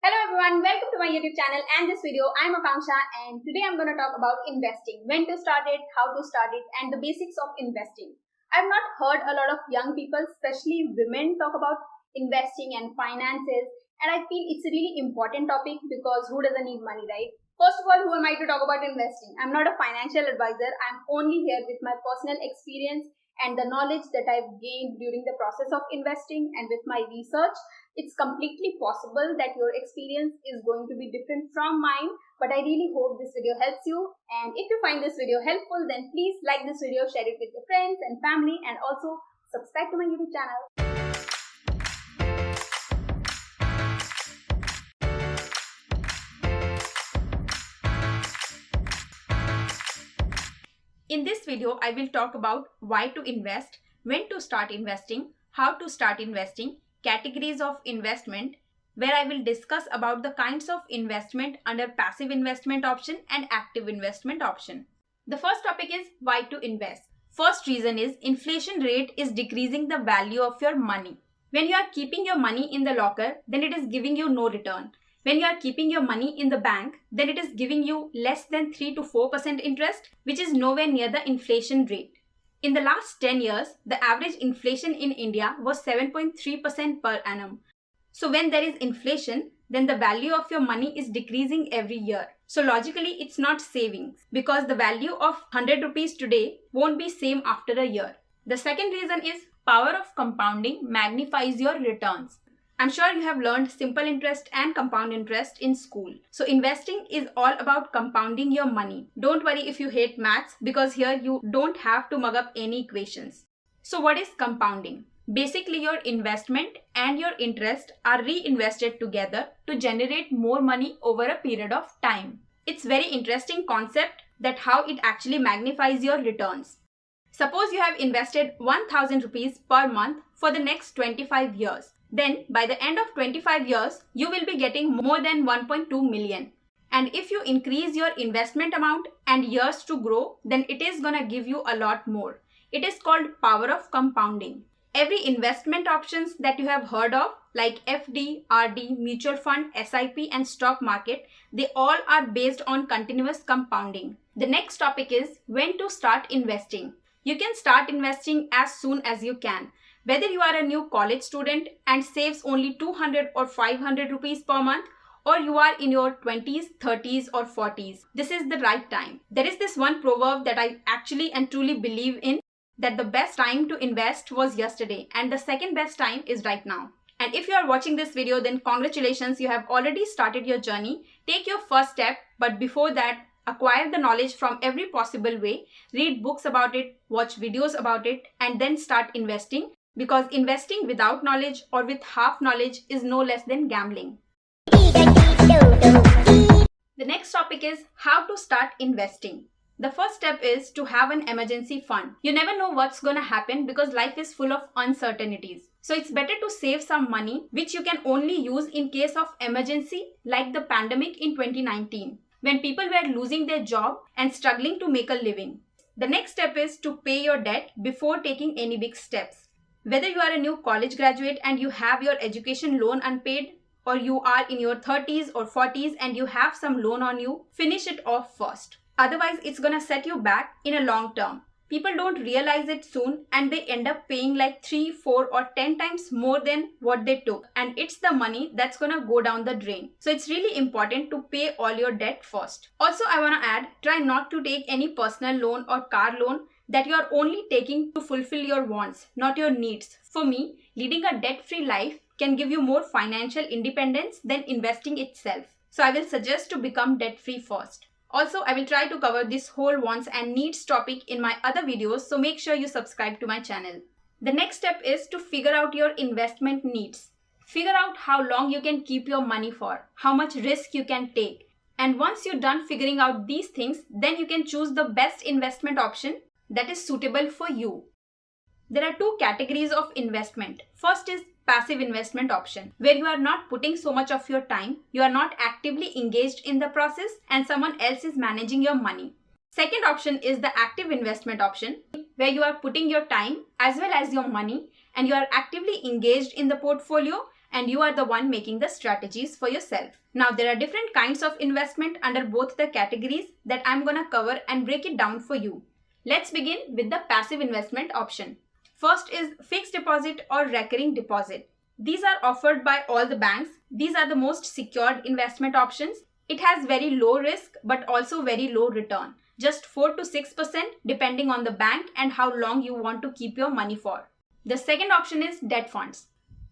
Hello everyone, welcome to my YouTube channel and this video. I'm Akanksha and today I'm going to talk about investing, when to start it, how to start it and the basics of investing. I've not heard a lot of young people, especially women, talk about investing and finances, and I feel it's a really important topic because who doesn't need money, right? First of all, who am I to talk about investing? I'm not a financial advisor. I'm only here with my personal experience and the knowledge that I've gained during the process of investing and with my research. It's completely possible that your experience is going to be different from mine, but I really hope this video helps you. And if you find this video helpful, then please like this video, share it with your friends and family, and also subscribe to my YouTube channel. In this video, I will talk about why to invest, when to start investing, how to start investing, categories of investment, where I will discuss about the kinds of investment under passive investment option and active investment option. The first topic is why to invest. First reason is inflation rate is decreasing the value of your money. When you are keeping your money in the locker, then it is giving you no return. When you are keeping your money in the bank, then it is giving you less than 3 to 4% interest, which is nowhere near the inflation rate. In the last 10 years, the average inflation in India was 7.3% per annum. So when there is inflation, then the value of your money is decreasing every year. So logically, it's not savings because the value of 100 rupees today won't be same after a year. The second reason is power of compounding magnifies your returns. I'm sure you have learned simple interest and compound interest in school. So investing is all about compounding your money. Don't worry if you hate maths because here you don't have to mug up any equations. So what is compounding? Basically, your investment and your interest are reinvested together to generate more money over a period of time. It's very interesting concept that how it actually magnifies your returns. Suppose you have invested 1000 rupees per month for the next 25 years. Then by the end of 25 years, you will be getting more than 1.2 million. And if you increase your investment amount and years to grow, then it is gonna give you a lot more. It is called power of compounding. Every investment options that you have heard of like FD, RD, mutual fund, SIP and stock market, they all are based on continuous compounding. The next topic is when to start investing. You can start investing as soon as you can. Whether you are a new college student and saves only 200 or 500 rupees per month, or you are in your 20s, 30s or 40s, this is the right time. There is this one proverb that I actually and truly believe in, that the best time to invest was yesterday and the second best time is right now. And if you are watching this video, then congratulations, you have already started your journey. Take your first step, but before that, acquire the knowledge from every possible way, read books about it, watch videos about it, and then start investing. Because investing without knowledge or with half knowledge is no less than gambling. The next topic is how to start investing. The first step is to have an emergency fund. You never know what's going to happen because life is full of uncertainties. So it's better to save some money which you can only use in case of emergency like the pandemic in 2019 when people were losing their job and struggling to make a living. The next step is to pay your debt before taking any big steps. Whether you are a new college graduate and you have your education loan unpaid, or you are in your 30s or 40s and you have some loan on you, finish it off first. Otherwise, it's gonna set you back in a long term. People don't realize it soon and they end up paying like 3, 4 or 10 times more than what they took. And it's the money that's gonna go down the drain. So it's really important to pay all your debt first. Also, I wanna add, try not to take any personal loan or car loan that you are only taking to fulfill your wants, not your needs. For me, leading a debt-free life can give you more financial independence than investing itself. So I will suggest to become debt-free first. Also, I will try to cover this whole wants and needs topic in my other videos, so make sure you subscribe to my channel. The next step is to figure out your investment needs. Figure out how long you can keep your money for, how much risk you can take. And once you're done figuring out these things, then you can choose the best investment option that is suitable for you. There are two categories of investment. First is passive investment option, where you are not putting so much of your time, you are not actively engaged in the process and someone else is managing your money. Second option is the active investment option, where you are putting your time as well as your money and you are actively engaged in the portfolio and you are the one making the strategies for yourself. Now, there are different kinds of investment under both the categories that I'm gonna cover and break it down for you. Let's begin with the passive investment option. First is fixed deposit or recurring deposit. These are offered by all the banks. These are the most secured investment options. It has very low risk but also very low return, just 4 to 6% depending on the bank and how long you want to keep your money for. The second option is debt funds.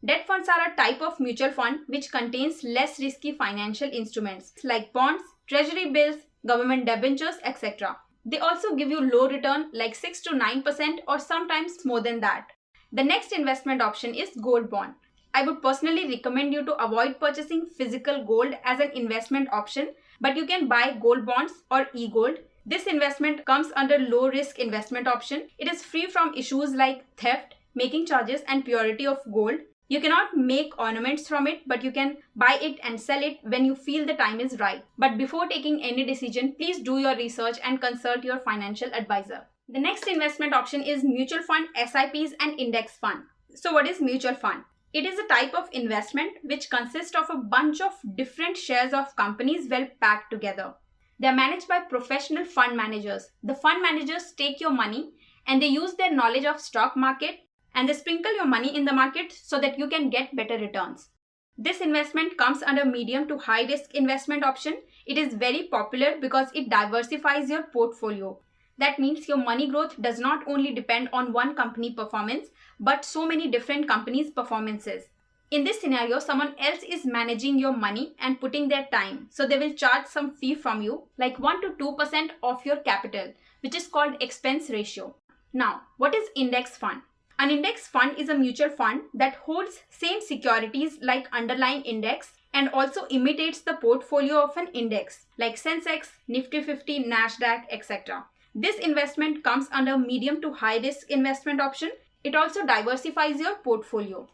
Debt funds are a type of mutual fund which contains less risky financial instruments like bonds, treasury bills, government debentures, etc. They also give you low return like 6 to 9% or sometimes more than that. The next investment option is gold bond. I would personally recommend you to avoid purchasing physical gold as an investment option, but you can buy gold bonds or e-gold. This investment comes under low risk investment option. It is free from issues like theft, making charges and purity of gold. You cannot make ornaments from it, but you can buy it and sell it when you feel the time is right. But before taking any decision, please do your research and consult your financial advisor. The next investment option is mutual fund, SIPs and index fund. So what is mutual fund? It is a type of investment which consists of a bunch of different shares of companies well packed together. They are managed by professional fund managers. The fund managers take your money and they use their knowledge of stock market and they sprinkle your money in the market so that you can get better returns. This investment comes under medium to high risk investment option. It is very popular because it diversifies your portfolio. That means your money growth does not only depend on one company performance, but so many different companies' performances. In this scenario, someone else is managing your money and putting their time. So they will charge some fee from you, like 1 to 2% of your capital, which is called expense ratio. Now, what is index fund? An index fund is a mutual fund that holds same securities like underlying index and also imitates the portfolio of an index like Sensex, Nifty 50, Nasdaq, etc. This investment comes under medium to high risk investment option. It also diversifies your portfolio.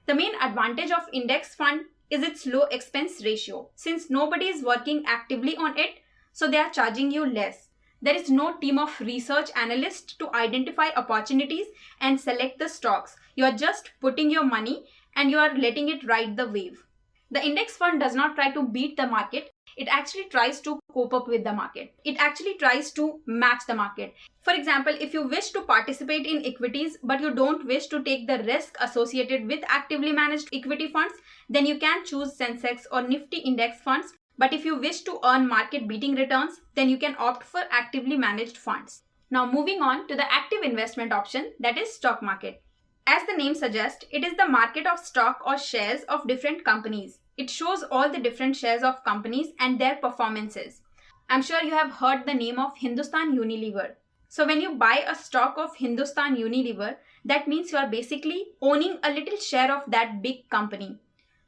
The main advantage of index fund is its low expense ratio. Since nobody is working actively on it, so they are charging you less. There is no team of research analysts to identify opportunities and select the stocks. You are just putting your money and you are letting it ride the wave. The index fund does not try to beat the market. It actually tries to cope up with the market. It actually tries to match the market. For example, if you wish to participate in equities but you don't wish to take the risk associated with actively managed equity funds, then you can choose Sensex or Nifty index funds. But if you wish to earn market-beating returns, then you can opt for actively managed funds. Now moving on to the active investment option, that is stock market. As the name suggests, it is the market of stock or shares of different companies. It shows all the different shares of companies and their performances. I'm sure you have heard the name of Hindustan Unilever. So when you buy a stock of Hindustan Unilever, that means you are basically owning a little share of that big company.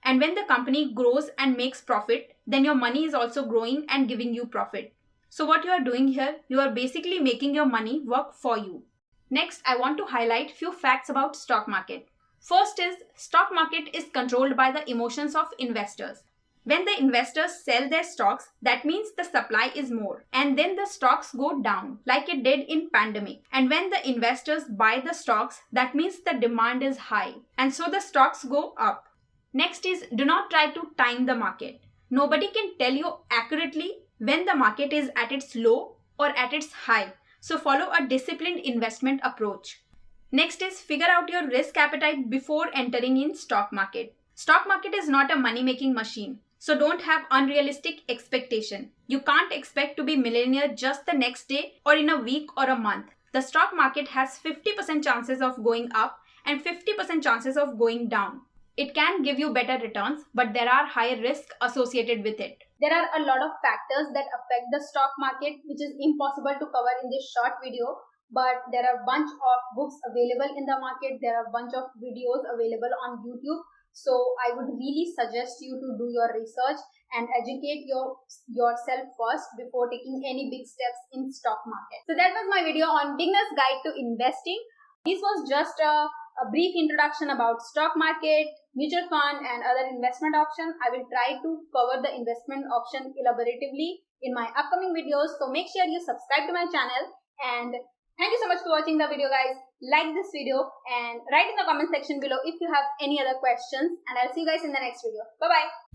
And when the company grows and makes profit, then your money is also growing and giving you profit. So what you are doing here, you are basically making your money work for you. Next, I want to highlight few facts about stock market. First is, stock market is controlled by the emotions of investors. When the investors sell their stocks, that means the supply is more and then the stocks go down like it did in pandemic. And when the investors buy the stocks, that means the demand is high and so the stocks go up. Next is, do not try to time the market. Nobody can tell you accurately when the market is at its low or at its high. So follow a disciplined investment approach. Next is, figure out your risk appetite before entering in stock market. Stock market is not a money-making machine. So don't have unrealistic expectation. You can't expect to be millionaire just the next day or in a week or a month. The stock market has 50% chances of going up and 50% chances of going down. It can give you better returns, but there are higher risks associated with it. There are a lot of factors that affect the stock market, which is impossible to cover in this short video. But there are a bunch of books available in the market. There are a bunch of videos available on YouTube. So I would really suggest you to do your research and educate yourself first before taking any big steps in stock market. So that was my video on beginner's guide to investing. This was just a brief introduction about stock market, mutual fund and other investment options. I will try to cover the investment option elaboratively in my upcoming videos. So make sure you subscribe to my channel, and thank you so much for watching the video, guys. like this video, and write in the comment section below if you have any other questions. And I'll see you guys in the next video. Bye bye.